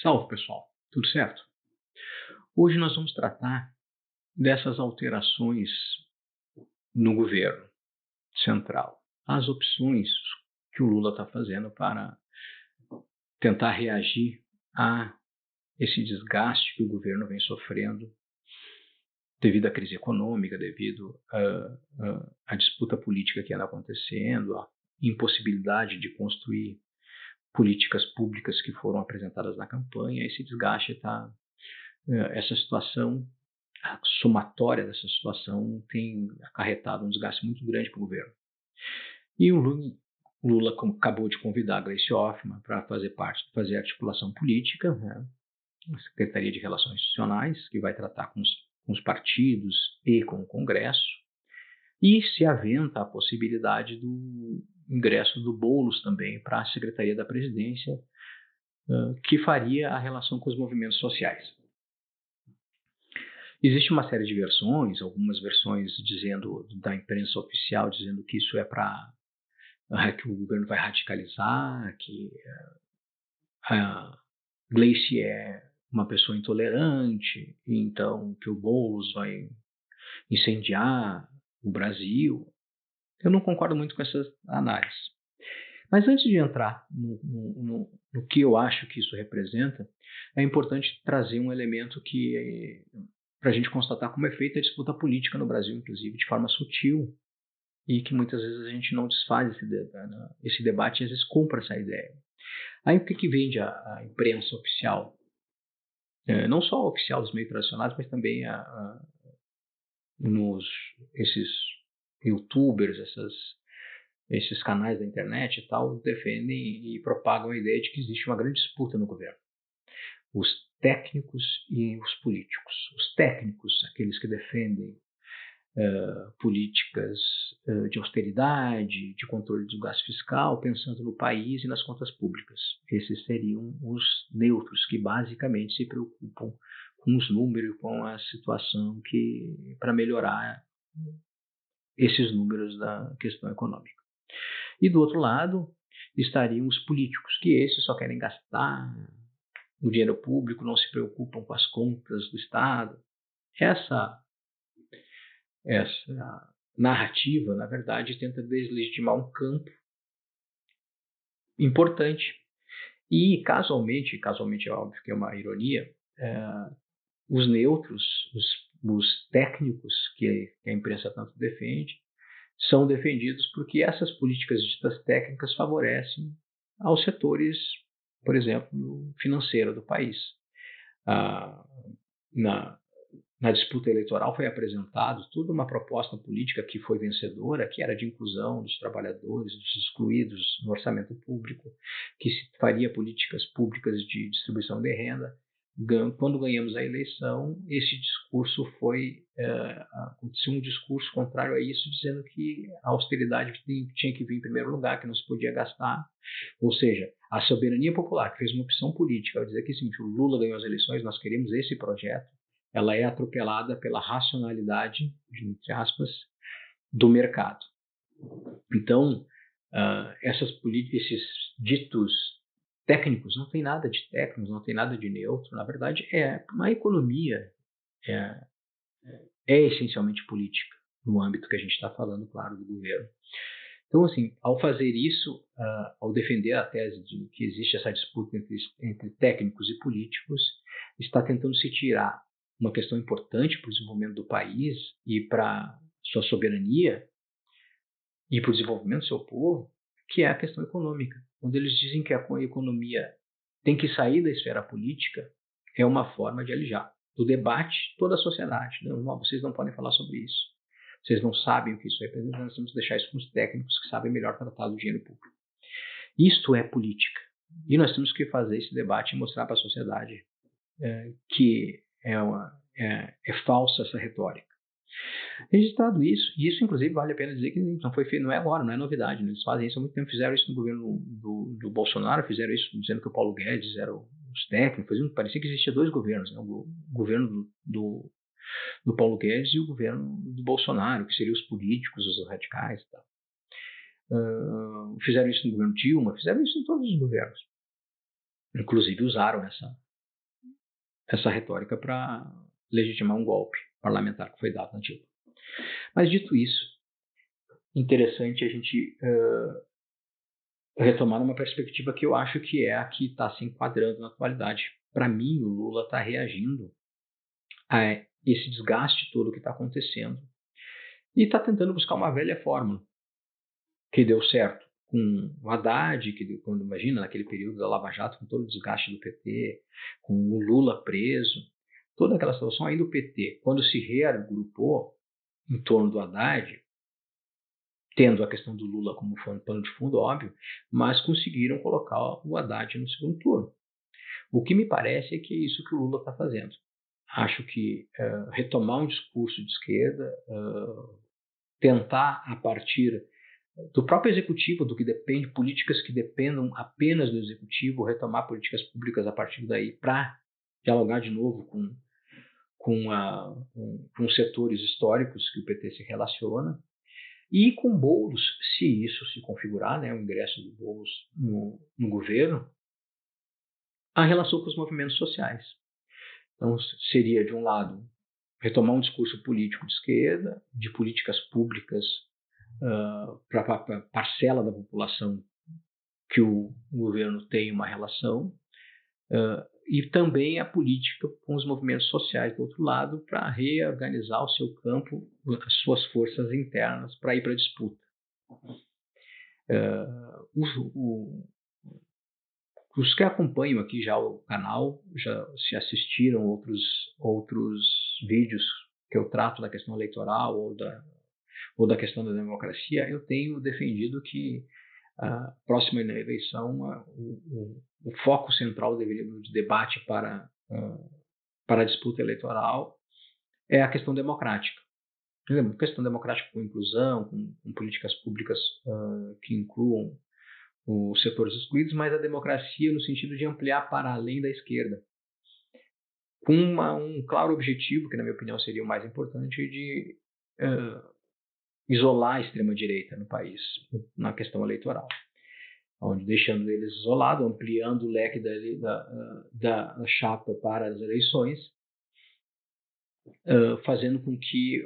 Salve, pessoal. Tudo certo? Hoje nós vamos tratar dessas alterações no governo central, as opções que o Lula está fazendo para tentar reagir a esse desgaste que o governo vem sofrendo devido à crise econômica, devido à disputa política que anda acontecendo, à impossibilidade de construir políticas públicas que foram apresentadas na campanha. Esse desgaste está, essa situação, a somatória dessa situação tem acarretado um desgaste muito grande para o governo. E o Lula acabou de convidar a Gleice Hoffmann para fazer articulação política, né? A Secretaria de Relações Institucionais, que vai tratar com os partidos e com o Congresso, e se aventa a possibilidade do ingresso do Boulos também para a Secretaria da Presidência, que faria a relação com os movimentos sociais. Existe uma série de versões, algumas versões da imprensa oficial dizendo que isso é para que o governo vai radicalizar, que a Gleice é uma pessoa intolerante, e então que o Boulos vai incendiar o Brasil. Eu não concordo muito com essas análises. Mas antes de entrar no que eu acho que isso representa, é importante trazer um elemento que para a gente constatar como é feita a disputa política no Brasil, inclusive, de forma sutil, e que muitas vezes a gente não desfaz esse debate e às vezes compra essa ideia. Aí o que vende a imprensa oficial? Não só a oficial dos meios tradicionais, mas também esses youtubers, esses canais da internet e tal, defendem e propagam a ideia de que existe uma grande disputa no governo. Os técnicos e os políticos. Os técnicos, aqueles que defendem políticas de austeridade, de controle do gasto fiscal, pensando no país e nas contas públicas. Esses seriam os neutros, que basicamente se preocupam com os números, com a situação para melhorar esses números da questão econômica. E do outro lado estariam os políticos, que esses só querem gastar o dinheiro público, não se preocupam com as contas do Estado. Essa narrativa, na verdade, tenta deslegitimar um campo importante. E, casualmente é óbvio que é uma ironia, os neutros, os técnicos que a imprensa tanto defende, são defendidos porque essas políticas ditas técnicas favorecem aos setores, por exemplo, financeiro do país. Na disputa eleitoral foi apresentado toda uma proposta política que foi vencedora, que era de inclusão dos trabalhadores, dos excluídos no orçamento público, que se faria políticas públicas de distribuição de renda. Quando ganhamos a eleição, esse discurso aconteceu um discurso contrário a isso, dizendo que a austeridade tinha que vir em primeiro lugar, que não se podia gastar. Ou seja, a soberania popular, que fez uma opção política, ao dizer que sim, o Lula ganhou as eleições, nós queremos esse projeto, ela é atropelada pela racionalidade, entre aspas, do mercado. Então, esses ditos técnicos, não tem nada de técnicos, não tem nada de neutro, na verdade, uma economia é essencialmente política, no âmbito que a gente está falando, claro, do governo. Então, assim, ao fazer isso, ao defender a tese de que existe essa disputa entre técnicos e políticos, está tentando se tirar uma questão importante para o desenvolvimento do país e para sua soberania e para o desenvolvimento do seu povo, que é a questão econômica. Quando eles dizem que a economia tem que sair da esfera política, é uma forma de alijar do debate toda a sociedade. Não, vocês não podem falar sobre isso. Vocês não sabem o que isso representa, nós temos que deixar isso com os técnicos que sabem melhor tratar do dinheiro público. Isto é política. E nós temos que fazer esse debate e mostrar para a sociedade que é falsa essa retórica. Registrado isso, e isso inclusive vale a pena dizer que não foi feito, não é agora, não é novidade, né? Eles fazem isso há muito tempo, fizeram isso no governo do Bolsonaro, fizeram isso dizendo que o Paulo Guedes era os técnicos, parecia que existia dois governos, né? O governo do Paulo Guedes e o governo do Bolsonaro, que seriam os políticos, os radicais e tal. Fizeram isso no governo Dilma, fizeram isso em todos os governos. Inclusive usaram essa retórica para legitimar um golpe parlamentar que foi dado na Dilma. Mas dito isso, interessante a gente retomar uma perspectiva que eu acho que é a que está se enquadrando na atualidade. Para mim, o Lula está reagindo a esse desgaste todo que está acontecendo e está tentando buscar uma velha fórmula que deu certo com o Haddad, quando imagina naquele período da Lava Jato, com todo o desgaste do PT, com o Lula preso, toda aquela situação. Aí do PT, quando se reagrupou em torno do Haddad, tendo a questão do Lula como pano de fundo, óbvio, mas conseguiram colocar o Haddad no segundo turno. O que me parece é que é isso que o Lula está fazendo. Acho que retomar um discurso de esquerda, tentar a partir do próprio executivo, do que depende, políticas que dependam apenas do executivo, retomar políticas públicas a partir daí para dialogar de novo com setores históricos que o PT se relaciona, e com Boulos, se isso se configurar, né, o ingresso do Boulos no governo, a relação com os movimentos sociais. Então, seria, de um lado, retomar um discurso político de esquerda, de políticas públicas para a parcela da população que o governo tem uma relação, e também a política com os movimentos sociais do outro lado para reorganizar o seu campo, as suas forças internas para ir para a disputa. Os que acompanham aqui já o canal já se assistiram outros vídeos que eu trato da questão eleitoral ou da questão da democracia. Eu tenho defendido que a próxima eleição, o foco central de debate para a disputa eleitoral é a questão democrática. A questão democrática com inclusão, com políticas públicas que incluam os setores excluídos, mas a democracia no sentido de ampliar para além da esquerda, com um claro objetivo, que na minha opinião seria o mais importante, de isolar a extrema-direita no país, na questão eleitoral, onde deixando eles isolados, ampliando o leque da chapa para as eleições, fazendo com que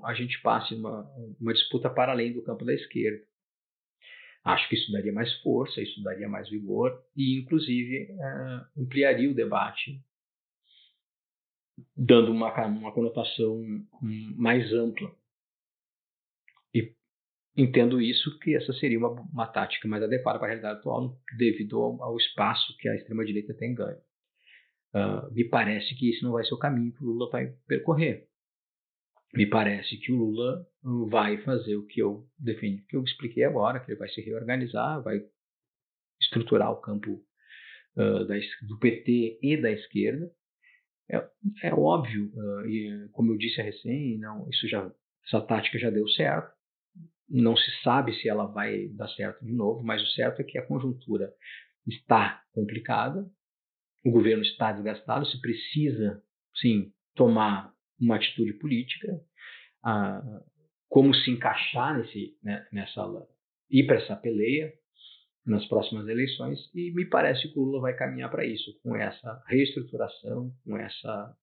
a gente passe uma disputa para além do campo da esquerda. Acho que isso daria mais força, isso daria mais vigor e, inclusive, ampliaria o debate, dando uma conotação mais ampla. E entendo isso que essa seria uma tática mais adequada para a realidade atual, devido ao espaço que a extrema-direita tem ganho. Me parece que esse não vai ser o caminho que o Lula vai percorrer. Me parece que o Lula vai fazer o que eu defendo, que eu expliquei agora, que ele vai se reorganizar, vai estruturar o campo do PT e da esquerda. É óbvio, e como eu disse a recém, essa tática já deu certo. Não se sabe se ela vai dar certo de novo, mas o certo é que a conjuntura está complicada, o governo está desgastado, se precisa, sim, tomar uma atitude política, como se encaixar ir para essa peleia nas próximas eleições, e me parece que o Lula vai caminhar para isso, com essa reestruturação, com essa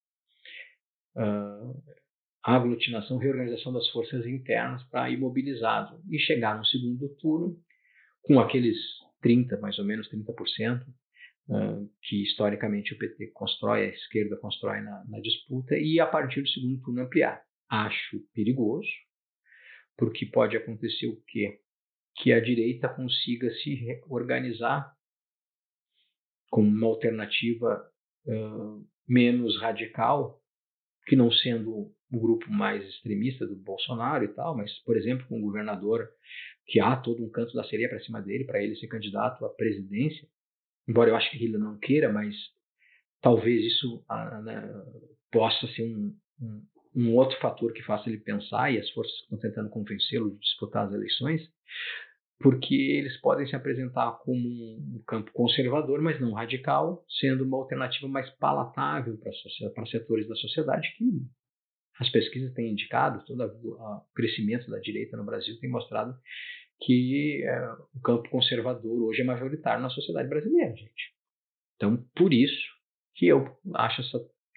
aglutinação, reorganização das forças internas para ir mobilizado e chegar no segundo turno com aqueles mais ou menos 30%, que historicamente o PT constrói, a esquerda constrói na disputa, e a partir do segundo turno ampliar. Acho perigoso, porque pode acontecer o quê? Que a direita consiga se organizar como uma alternativa menos radical, que não sendo o grupo mais extremista do Bolsonaro e tal, mas, por exemplo, com um governador que há todo um canto da sereia para cima dele, para ele ser candidato à presidência, embora eu acho que ele não queira, mas talvez isso possa ser um outro fator que faça ele pensar, e as forças que estão tentando convencê-lo de disputar as eleições, porque eles podem se apresentar como um campo conservador, mas não radical, sendo uma alternativa mais palatável para setores da sociedade que as pesquisas têm indicado, todo o crescimento da direita no Brasil tem mostrado que o campo conservador hoje é majoritário na sociedade brasileira, gente. Então, por isso, que eu acho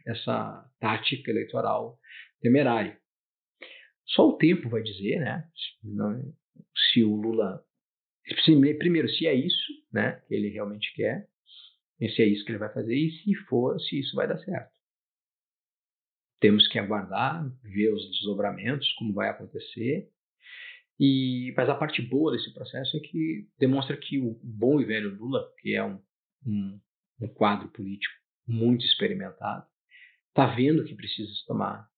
essa tática eleitoral temerária. Só o tempo vai dizer, né, se o Lula, primeiro, se é isso, né, que ele realmente quer, e se é isso que ele vai fazer, e se isso vai dar certo. Temos que aguardar, ver os desdobramentos, como vai acontecer. Mas a parte boa desse processo é que demonstra que o bom e velho Lula, que é um quadro político muito experimentado, está vendo que precisa tomar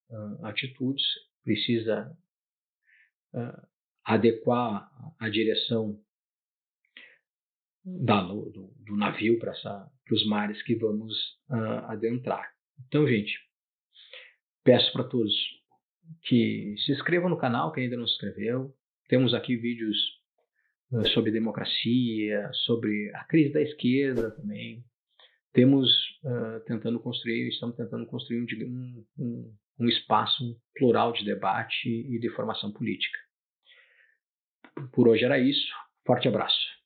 atitudes, precisa adequar a direção do navio para os mares que vamos adentrar. Então, gente, peço para todos que se inscrevam no canal, quem ainda não se inscreveu. Temos aqui vídeos sobre democracia, sobre a crise da esquerda também. Estamos tentando construir um espaço plural de debate e de formação política. Por hoje era isso. Forte abraço.